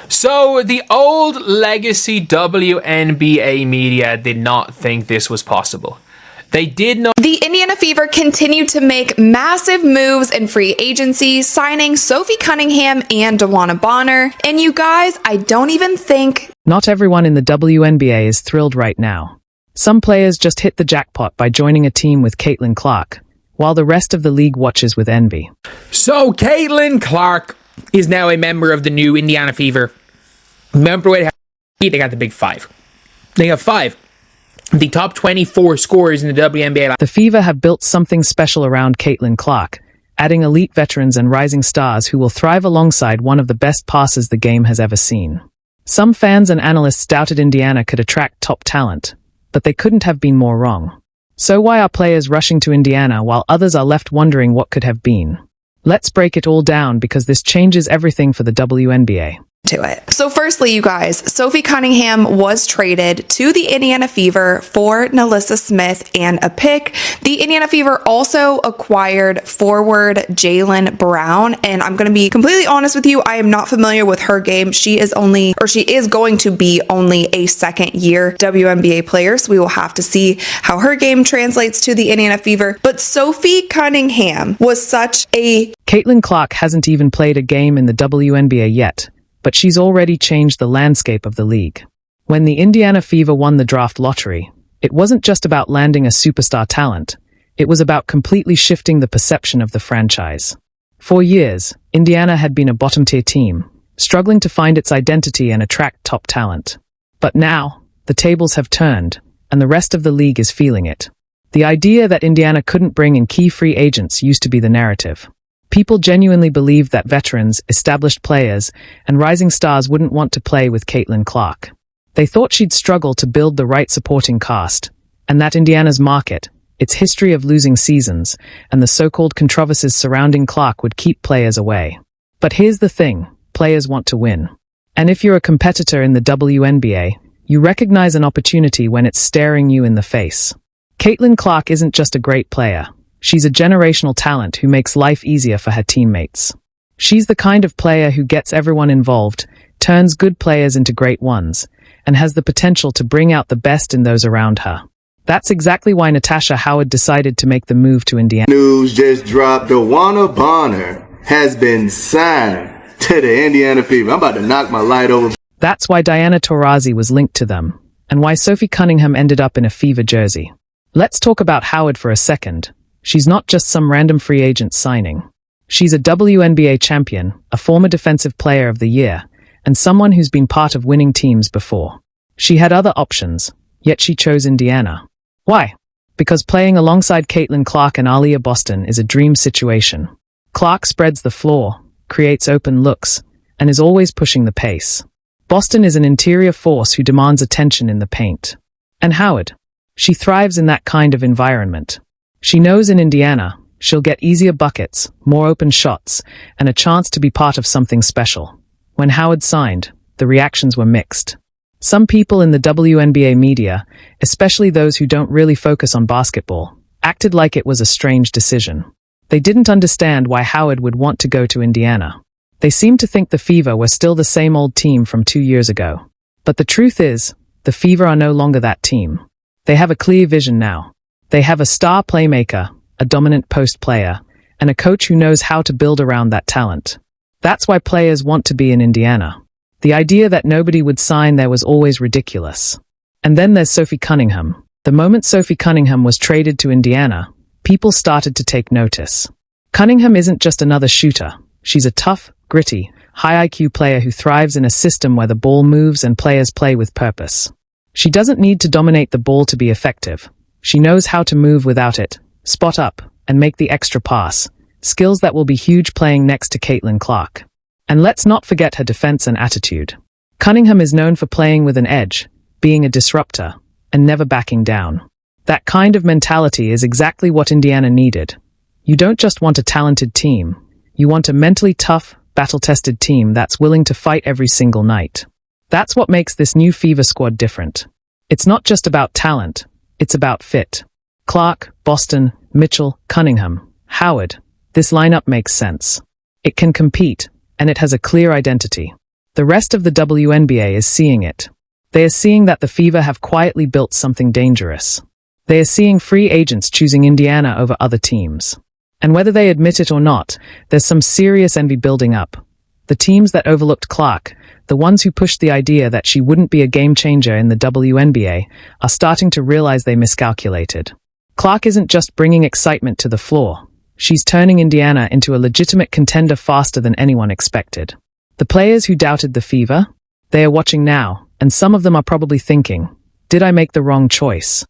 So, the old legacy WNBA media did not think this was possible. They did not. The Indiana Fever continued to make massive moves in free agency, signing Sophie Cunningham and DeWanna Bonner. And you guys, I don't even think... Not everyone in the WNBA is thrilled right now. Some players just hit the jackpot by joining a team with CaitlinClark, while the rest of the league watches with envy. So, CaitlinClark is now a member of the new Indiana Fever. Remember what they got the big five. They have five. The top 24 scorers in the WNBA. The Fever have built something special around CaitlinClark, adding elite veterans and rising stars who will thrive alongside one of the best passers the game has ever seen. Some fans and analysts doubted Indiana could attract top talent, but they couldn't have been more wrong. So why are players rushing to Indiana while others are left wondering what could have been? Let's break it all down because this changes everything for the WNBA. To it. So firstly, you guys, Sophie Cunningham was traded to the Indiana Fever for Nalissa Smith and a pick. The Indiana Fever also acquired forward Jaylen Brown, and I'm going to be completely honest with you, I am not familiar with her game. She is going to be only a second-year WNBA player, so we will have to see how her game translates to the Indiana Fever. But Sophie Cunningham was such a... CaitlinClark hasn't even played a game in the WNBA yet, but she's already changed the landscape of the league. When the Indiana Fever won the draft lottery, it wasn't just about landing a superstar talent, it was about completely shifting the perception of the franchise. For years, Indiana had been a bottom-tier team, struggling to find its identity and attract top talent. But now, the tables have turned, and the rest of the league is feeling it. The idea that Indiana couldn't bring in key free agents used to be the narrative. People genuinely believed that veterans, established players, and rising stars wouldn't want to play with CaitlinClark. They thought she'd struggle to build the right supporting cast, and that Indiana's market, its history of losing seasons, and the so-called controversies surrounding Clark would keep players away. But here's the thing, players want to win. And if you're a competitor in the WNBA, you recognize an opportunity when it's staring you in the face. CaitlinClark isn't just a great player. She's a generational talent who makes life easier for her teammates. She's the kind of player who gets everyone involved, turns good players into great ones, and has the potential to bring out the best in those around her. That's exactly why Natasha Howard decided to make the move to Indiana. News just dropped. DeWanna Bonner has been signed to the Indiana Fever. I'm about to knock my light over. That's why Diana Taurasi was linked to them, and why Sophie Cunningham ended up in a Fever jersey. Let's talk about Howard for a second. She's not just some random free agent signing. She's a WNBA champion, a former Defensive Player of the Year, and someone who's been part of winning teams before. She had other options, yet she chose Indiana. Why? Because playing alongside CaitlinClark and Aaliyah Boston is a dream situation. Clark spreads the floor, creates open looks, and is always pushing the pace. Boston is an interior force who demands attention in the paint. And Howard? She thrives in that kind of environment. She knows in Indiana, she'll get easier buckets, more open shots, and a chance to be part of something special. When Howard signed, the reactions were mixed. Some people in the WNBA media, especially those who don't really focus on basketball, acted like it was a strange decision. They didn't understand why Howard would want to go to Indiana. They seemed to think the Fever were still the same old team from 2 years ago. But the truth is, the Fever are no longer that team. They have a clear vision now. They have a star playmaker, a dominant post player, and a coach who knows how to build around that talent. That's why players want to be in Indiana. The idea that nobody would sign there was always ridiculous. And then there's Sophie Cunningham. The moment Sophie Cunningham was traded to Indiana, people started to take notice. Cunningham isn't just another shooter. She's a tough, gritty, high IQ player who thrives in a system where the ball moves and players play with purpose. She doesn't need to dominate the ball to be effective. She knows how to move without it, spot up, and make the extra pass, skills that will be huge playing next to CaitlinClark. And let's not forget her defense and attitude. Cunningham is known for playing with an edge, being a disruptor, and never backing down. That kind of mentality is exactly what Indiana needed. You don't just want a talented team, you want a mentally tough, battle-tested team that's willing to fight every single night. That's what makes this new Fever squad different. It's not just about talent. It's about fit. Clark, Boston, Mitchell, Cunningham, Howard. This lineup makes sense. It can compete, and it has a clear identity. The rest of the WNBA is seeing it. They are seeing that the Fever have quietly built something dangerous. They are seeing free agents choosing Indiana over other teams. And whether they admit it or not, there's some serious envy building up. The teams that overlooked Clark, the ones who pushed the idea that she wouldn't be a game changer in the WNBA, are starting to realize they miscalculated. Clark isn't just bringing excitement to the floor. She's turning Indiana into a legitimate contender faster than anyone expected. The players who doubted the Fever? They are watching now, and some of them are probably thinking, did I make the wrong choice?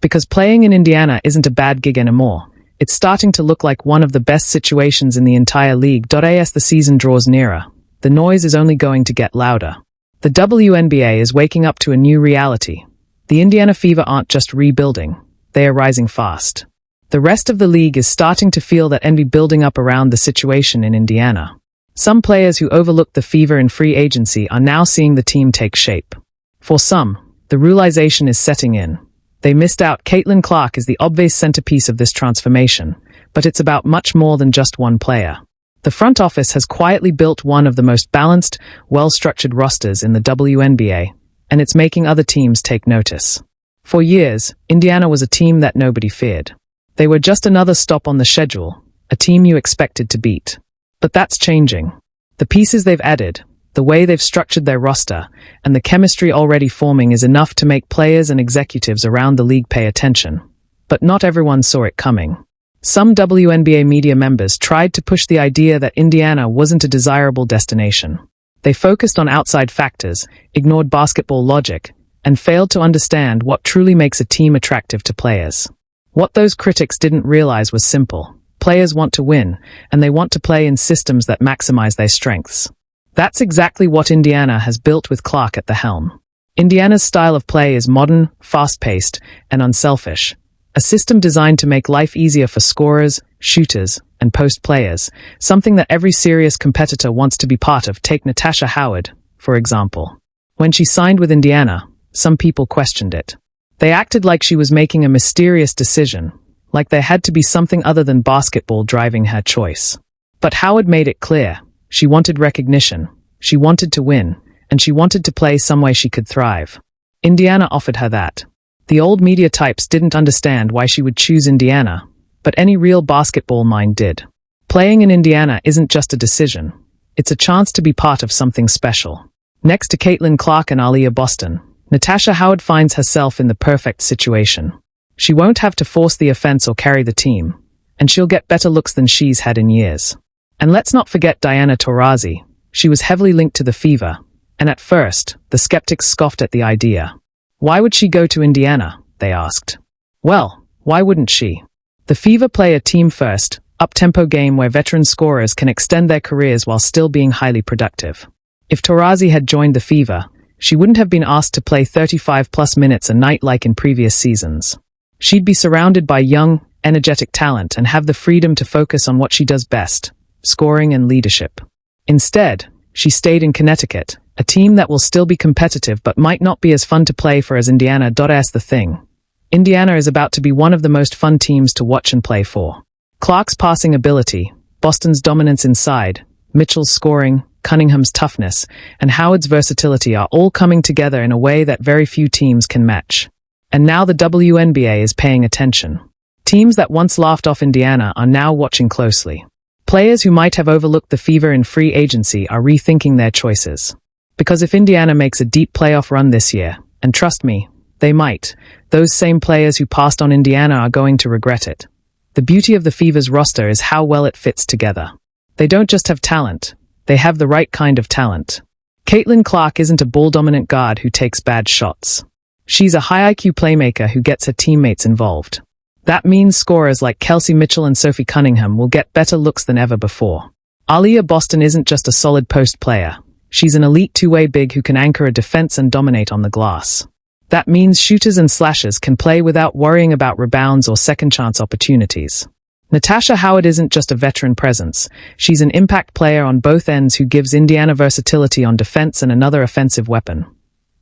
Because playing in Indiana isn't a bad gig anymore. It's starting to look like one of the best situations in the entire league. As the season draws nearer, the noise is only going to get louder. The WNBA is waking up to a new reality. The Indiana Fever aren't just rebuilding, they are rising fast. The rest of the league is starting to feel that envy building up around the situation in Indiana. Some players who overlooked the Fever in free agency are now seeing the team take shape. For some, the realization is setting in. They missed out. CaitlinClark is the obvious centerpiece of this transformation, but it's about much more than just one player. The front office has quietly built one of the most balanced, well-structured rosters in the WNBA, and it's making other teams take notice. For years, Indiana was a team that nobody feared. They were just another stop on the schedule, a team you expected to beat. But that's changing. The pieces they've added, the way they've structured their roster, and the chemistry already forming is enough to make players and executives around the league pay attention. But not everyone saw it coming. Some WNBA media members tried to push the idea that Indiana wasn't a desirable destination. They focused on outside factors, ignored basketball logic, and failed to understand what truly makes a team attractive to players. What those critics didn't realize was simple. Players want to win, and they want to play in systems that maximize their strengths. That's exactly what Indiana has built with Clark at the helm. Indiana's style of play is modern, fast-paced, and unselfish. A system designed to make life easier for scorers, shooters, and post players, something that every serious competitor wants to be part of. Take Natasha Howard, for example. When she signed with Indiana, some people questioned it. They acted like she was making a mysterious decision, like there had to be something other than basketball driving her choice. But Howard made it clear. She wanted recognition, she wanted to win, and she wanted to play some way she could thrive. Indiana offered her that. The old media types didn't understand why she would choose Indiana, but any real basketball mind did. Playing in Indiana isn't just a decision. It's a chance to be part of something special. Next to CaitlinClark and Aaliyah Boston, Natasha Howard finds herself in the perfect situation. She won't have to force the offense or carry the team, and she'll get better looks than she's had in years. And let's not forget Diana Taurasi. She was heavily linked to the Fever, and at first, the skeptics scoffed at the idea. Why would she go to Indiana? They asked. Well, why wouldn't she? The Fever play a team-first, up-tempo game where veteran scorers can extend their careers while still being highly productive. If Taurasi had joined the Fever, she wouldn't have been asked to play 35-plus minutes a night like in previous seasons. She'd be surrounded by young, energetic talent and have the freedom to focus on what she does best, scoring and leadership. Instead, she stayed in Connecticut, a team that will still be competitive but might not be as fun to play for as Indiana. As the thing. Indiana is about to be one of the most fun teams to watch and play for. Clark's passing ability, Boston's dominance inside, Mitchell's scoring, Cunningham's toughness, and Howard's versatility are all coming together in a way that very few teams can match. And now the WNBA is paying attention. Teams that once laughed off Indiana are now watching closely. Players who might have overlooked the Fever in free agency are rethinking their choices. Because if Indiana makes a deep playoff run this year, and trust me, they might, those same players who passed on Indiana are going to regret it. The beauty of the Fever's roster is how well it fits together. They don't just have talent, they have the right kind of talent. CaitlinClark isn't a ball-dominant guard who takes bad shots. She's a high-IQ playmaker who gets her teammates involved. That means scorers like Kelsey Mitchell and Sophie Cunningham will get better looks than ever before. Aaliyah Boston isn't just a solid post player. She's an elite two-way big who can anchor a defense and dominate on the glass. That means shooters and slashers can play without worrying about rebounds or second-chance opportunities. Natasha Howard isn't just a veteran presence. She's an impact player on both ends who gives Indiana versatility on defense and another offensive weapon.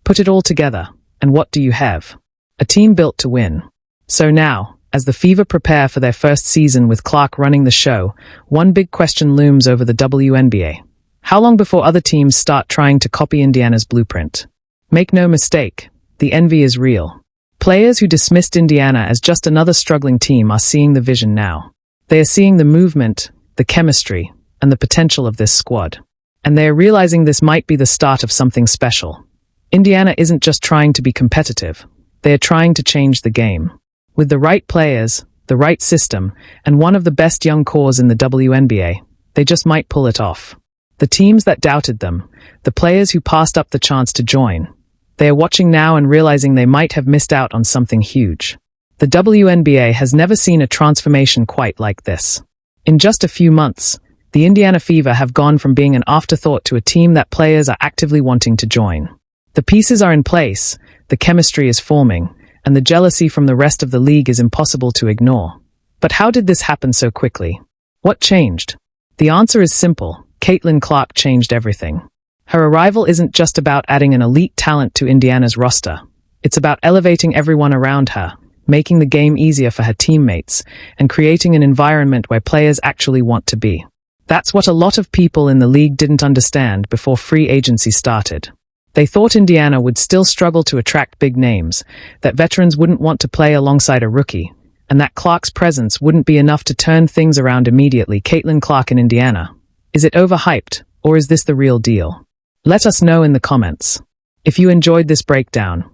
Put it all together, and what do you have? A team built to win. So now, as the Fever prepare for their first season with Clark running the show, one big question looms over the WNBA. How long before other teams start trying to copy Indiana's blueprint? Make no mistake, the envy is real. Players who dismissed Indiana as just another struggling team are seeing the vision now. They are seeing the movement, the chemistry, and the potential of this squad. And they are realizing this might be the start of something special. Indiana isn't just trying to be competitive. They are trying to change the game. With the right players, the right system, and one of the best young cores in the WNBA, they just might pull it off. The teams that doubted them, the players who passed up the chance to join, they are watching now and realizing they might have missed out on something huge. The WNBA has never seen a transformation quite like this. In just a few months, the Indiana Fever have gone from being an afterthought to a team that players are actively wanting to join. The pieces are in place, the chemistry is forming, and the jealousy from the rest of the league is impossible to ignore. But how did this happen so quickly? What changed? The answer is simple. CaitlinClark changed everything. Her arrival isn't just about adding an elite talent to Indiana's roster. It's about elevating everyone around her, making the game easier for her teammates, and creating an environment where players actually want to be. That's what a lot of people in the league didn't understand before free agency started. They thought Indiana would still struggle to attract big names, that veterans wouldn't want to play alongside a rookie, and that Clark's presence wouldn't be enough to turn things around immediately. CaitlinClark in Indiana. Is it overhyped, or is this the real deal? Let us know in the comments. If you enjoyed this breakdown,